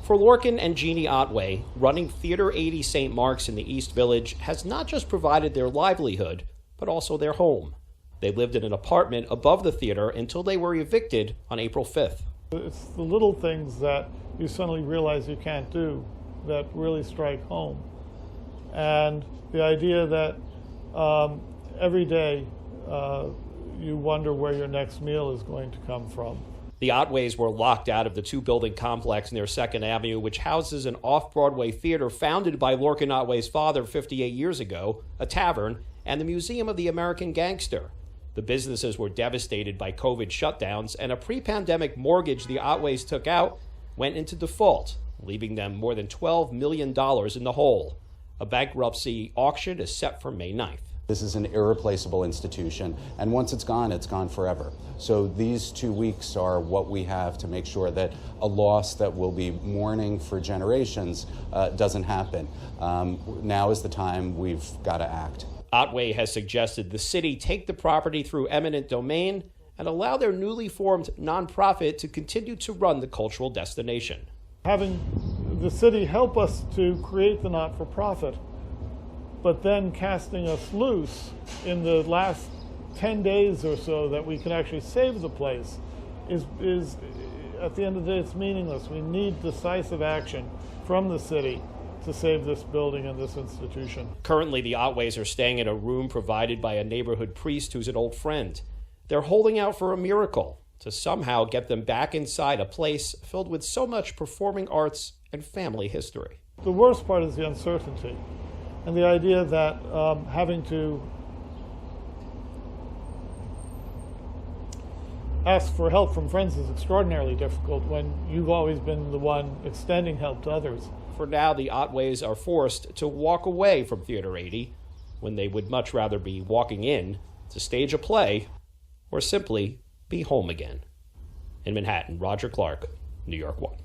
For Lorcan and Jeannie Otway, running Theater 80 St. Mark's in the East Village has not just provided their livelihood, but also their home. They lived in an apartment above the theater until they were evicted on April 5th. It's the little things that you suddenly realize you can't do that really strike home. And the idea that every day you wonder where your next meal is going to come from. The Otways were locked out of the two-building complex near 2nd Avenue, which houses an off-Broadway theater founded by Lorcan Otway's father 58 years ago, a tavern, and the Museum of the American Gangster. The businesses were devastated by COVID shutdowns, and a pre-pandemic mortgage the Otways took out went into default, leaving them more than $12 million in the hole. A bankruptcy auction is set for May 9th. This is an irreplaceable institution, and once it's gone forever. So these 2 weeks are what we have to make sure that a loss that will be mourning for generations doesn't happen. Now is the time we've got to act. Otway has suggested the city take the property through eminent domain and allow their newly formed nonprofit to continue to run the cultural destination. Having the city help us to create the not-for-profit, but then casting us loose in the last 10 days or so that we can actually save the place is at the end of the day, it's meaningless. We need decisive action from the city to save this building and this institution. Currently, the Otways are staying in a room provided by a neighborhood priest who's an old friend. They're holding out for a miracle to somehow get them back inside a place filled with so much performing arts and family history. The worst part is the uncertainty and the idea that having to ask for help from friends is extraordinarily difficult when you've always been the one extending help to others. For now, the Otways are forced to walk away from Theater 80 when they would much rather be walking in to stage a play or simply be home again. In Manhattan, Roger Clark, New York 1.